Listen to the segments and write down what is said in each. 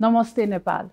नमस्ते नेपाल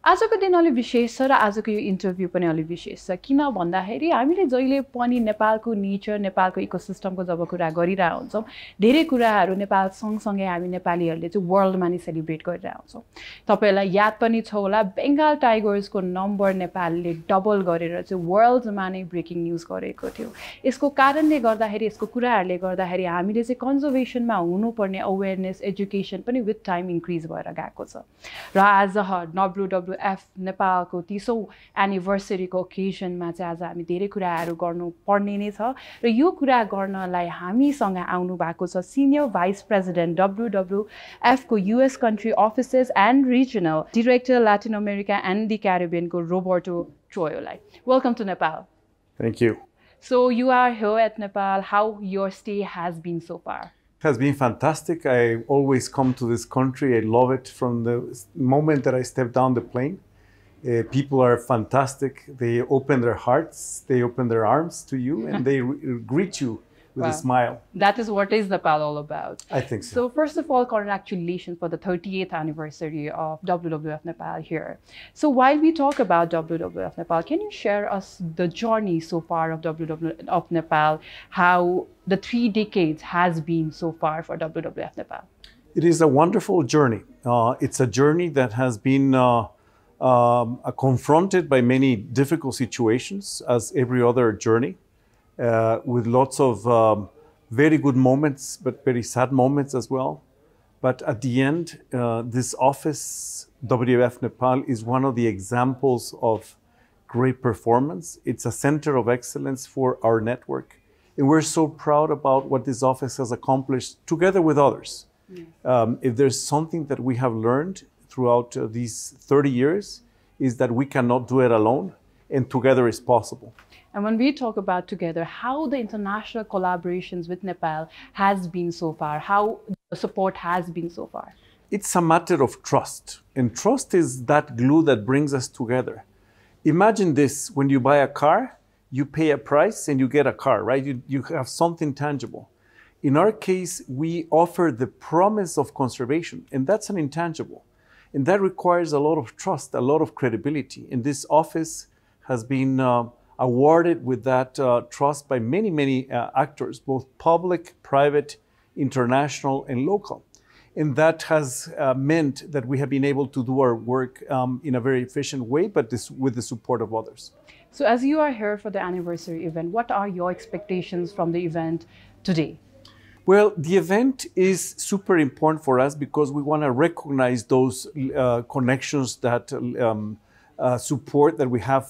आजको दिन अलि विशेष छ र आजको यो इन्टरभ्यु पनि अलि विशेष छ किन भन्दाखेरि हामीले जहिले पनि नेपालको नेचर नेपालको इकोसिस्टमको जब कुरा गरिरा हुन्छौं धेरै कुराहरू नेपाल सँगसँगै हामी नेपालीहरूले चाहिँ वर्ल्डमा नि सेलिब्रेट गरिरा हुन्छौं तपाईलाई याद पनि छ होला बेंगाल टाइगर्सको नम्बर नेपालले डबल गरेर चाहिँ वर्ल्डमा नै ब्रेकिङ न्यूज गरेको थियो यसको कारणले गर्दाखेरि यसको कुराहरुले गर्दाखेरि हामीले चाहिँ कन्जर्भेसनमा हुनुपर्ने अवेयरनेस एजुकेसन पनि विथ टाइम इन्क्रिज भएर गएको छ र आज WWF Nepal को 30औं एनिभर्सरीको ओकेजनमा चाहिँ आज हामी धेरै कुराहरू गर्नु पर्ने नै छ र यो कुरा गर्नलाई हामीसँग आउनु भएको छ सिनियर भाइस प्रेसिडेन्ट WWF को US country offices and regional director Latin America and the Caribbean को Roberto Troya. Welcome to Nepal. Thank you. So you are here at Nepal. How your stay has been so far? It has been fantastic. I always come to this country. I love it from the moment that I step down the plane. People are fantastic. They open their hearts, they open their arms to you, and they greet you with a smile. That is what is Nepal all about. I think so. So first of all, congratulations for the 38th anniversary of WWF Nepal here. So while we talk about WWF Nepal, can you share us the journey so far of WWF Nepal, how the 3 decades has been so far for WWF Nepal? It is a wonderful journey. It's a journey that has been confronted by many difficult situations as every other journey. With lots of very good moments, but very sad moments as well. But at the end, this office, WWF Nepal, is one of the examples of great performance. It's a center of excellence for our network. And we're so proud about what this office has accomplished together with others. If there's something that we have learned throughout these 30 years, is that we cannot do it alone, and together is possible. And when we talk about together, how the international collaborations with Nepal has been so far, how the support has been so far? It's a matter of trust. And trust is that glue that brings us together. Imagine this, when you buy a car, you pay a price and you get a car, right? You have something tangible. In our case, we offer the promise of conservation, and that's an intangible. And that requires a lot of trust, a lot of credibility. And this office has been awarded with that trust by many actors, both public, private, international, and local. And that has meant that we have been able to do our work in a very efficient way, but with the support of others. So as you are here for the anniversary event, what are your expectations from the event today? Well, the event is super important for us because we want to recognize those connections that support that we have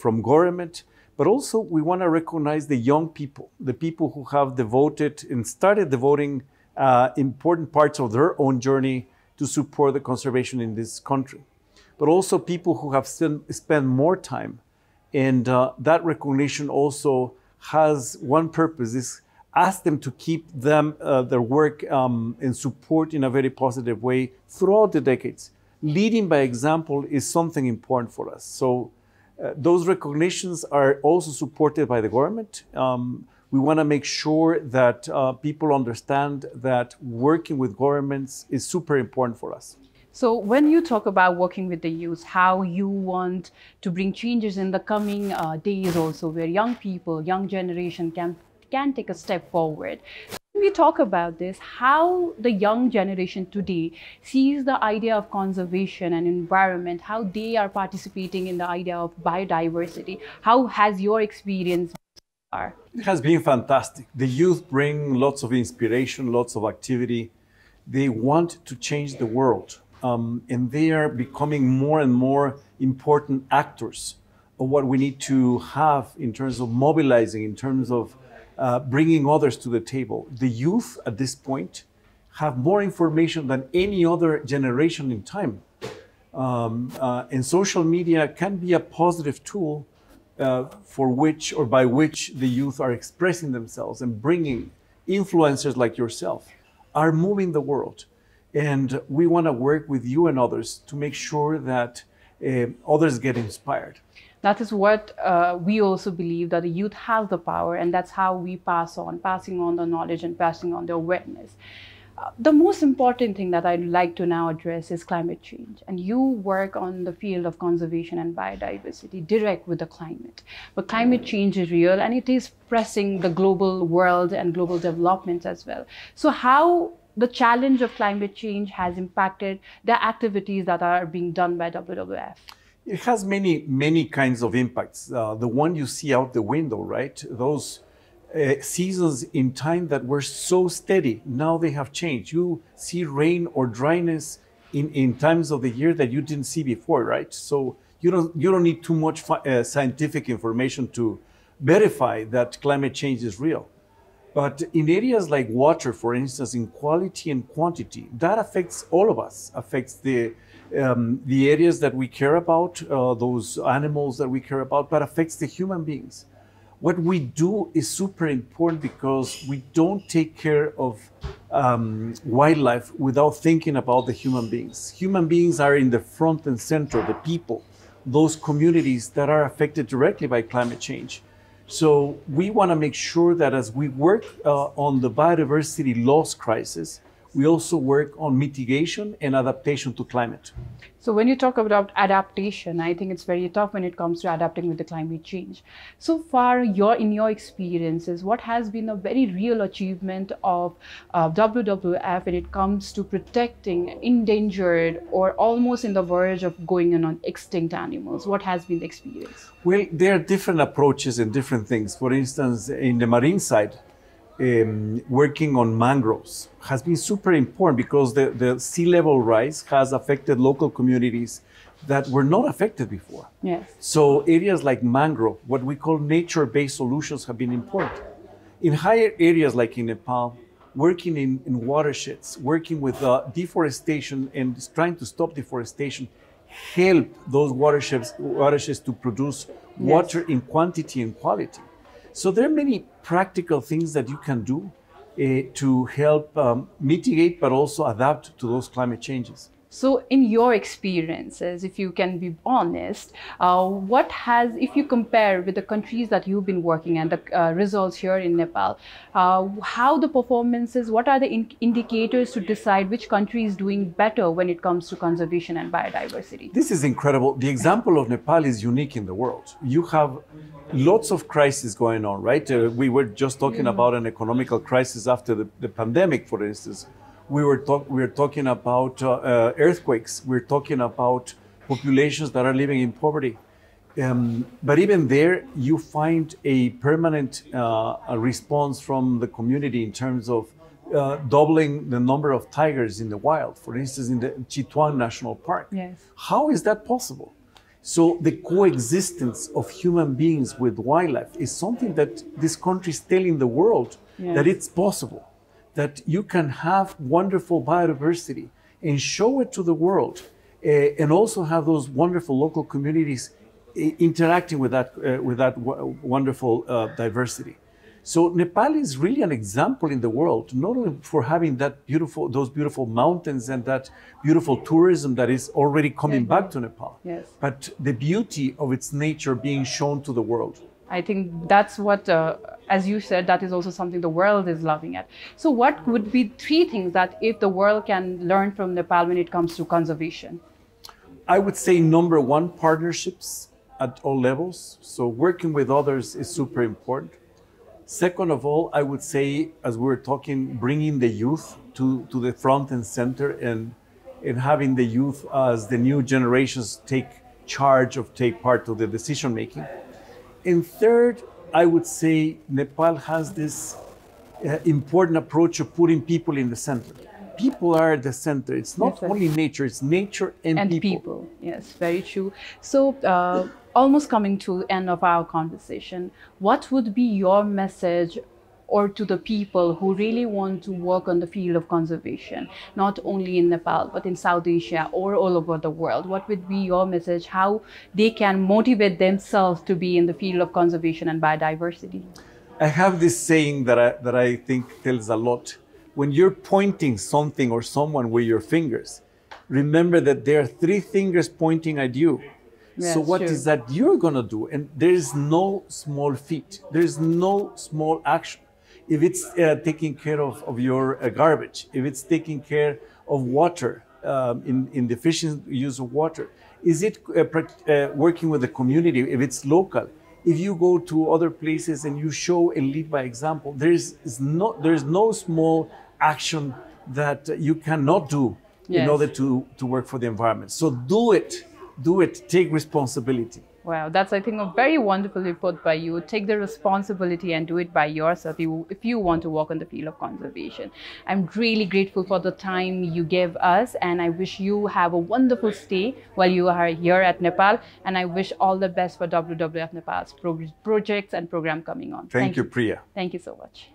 from government, but also we want to recognize the young people, the people who have devoted and started devoting important parts of their own journey to support the conservation in this country, but also people who have spent more time. And that recognition also has one purpose, is ask them to keep their work and support in a very positive way throughout the decades. Leading by example is something important for us. So those recognitions are also supported by the government. We want to make sure that people understand that working with governments is super important for us. So when you talk about working with the youth, how you want to bring changes in the coming days also, where young people, young generation can take a step forward. When we talk about this, how the young generation today sees the idea of conservation and environment, how they are participating in the idea of biodiversity, how has your experience been so far? It has been fantastic. The youth bring lots of inspiration, lots of activity. They want to change the world, and they are becoming more and more important actors of what we need to have in terms of mobilizing, in terms of bringing others to the table. The youth at this point have more information than any other generation in time. And social media can be a positive tool for which or by which the youth are expressing themselves, and bringing influencers like yourself are moving the world. And we want to work with you and others to make sure that others get inspired. That is what we also believe, that the youth has the power, and that's how we passing on the knowledge and passing on the awareness. The most important thing that I'd like to now address is climate change. And you work on the field of conservation and biodiversity, direct with the climate. But climate change is real and it is pressing the global world and global development as well. So how the challenge of climate change has impacted the activities that are being done by WWF? It has many kinds of impacts. The one you see out the window, right? Those seasons in time that were so steady, now they have changed. You see rain or dryness in times of the year that you didn't see before, right? So you don't need too much scientific information to verify that climate change is real. But in areas like water, for instance, in quality and quantity, that affects all of us, affects the areas that we care about, those animals that we care about, but affects the human beings. What we do is super important because we don't take care of wildlife without thinking about the human beings. Human beings are in the front and center, the people, those communities that are affected directly by climate change. So we want to make sure that as we work on the biodiversity loss crisis, we also work on mitigation and adaptation to climate. So when you talk about adaptation, I think it's very tough when it comes to adapting with the climate change. So far, in your experiences, what has been a very real achievement of WWF when it comes to protecting endangered or almost in the verge of going on extinct animals? What has been the experience? Well, there are different approaches and different things. For instance, in the marine side, working on mangroves has been super important because the sea level rise has affected local communities that were not affected before. Yes. So areas like mangrove, what we call nature-based solutions, have been important. In higher areas like in Nepal, working in watersheds, working with deforestation and trying to stop deforestation, help those watersheds to produce water in quantity and quality. So there are many practical things that you can do to help mitigate, but also adapt to those climate changes. So in your experiences, if you can be honest, if you compare with the countries that you've been working and the results here in Nepal, how the performances, what are the indicators to decide which country is doing better when it comes to conservation and biodiversity? This is incredible. The example of Nepal is unique in the world. You have lots of crises going on, right? We were just talking about an economical crisis after the pandemic, for instance. We're talking about earthquakes. We're talking about populations that are living in poverty. But even there, you find a permanent response from the community in terms of doubling the number of tigers in the wild, for instance, in the Chitwan National Park. Yes. How is that possible? So the coexistence of human beings with wildlife is something that this country is telling the world that it's possible, that you can have wonderful biodiversity and show it to the world, and also have those wonderful local communities interacting with that wonderful diversity. So Nepal is really an example in the world, not only for having those beautiful mountains and that beautiful tourism that is already coming back to Nepal, but the beauty of its nature being shown to the world. I think that's what, as you said, that is also something the world is loving at. So what would be 3 things that if the world can learn from Nepal when it comes to conservation? I would say number 1, partnerships at all levels. So working with others is super important. Second of all, I would say, as we were talking, bringing the youth to the front and center and having the youth as the new generations take part of the decision making. And third, I would say Nepal has this important approach of putting people in the center. People are at the center. It's not only nature, it's nature and people. Yes, very true. So almost coming to the end of our conversation, what would be your message or to the people who really want to work on the field of conservation, not only in Nepal, but in South Asia or all over the world? What would be your message, how they can motivate themselves to be in the field of conservation and biodiversity? I have this saying that I think tells a lot. When you're pointing something or someone with your fingers, remember that there are 3 fingers pointing at you. Yes, so what is that you're going to do? And there is no small feat. There is no small action. if it's taking care of your garbage, if it's taking care of water, in the efficient use of water, is it working with the community, if it's local? If you go to other places and you show and lead by example, there's no small action that you cannot do in order to work for the environment. So do it, take responsibility. Wow, that's, I think, a very wonderfully put by you. Take the responsibility and do it by yourself if you want to walk on the field of conservation. I'm really grateful for the time you gave us, and I wish you have a wonderful stay while you are here at Nepal, and I wish all the best for WWF Nepal's projects and program coming on. Thank you, Priya. Thank you so much.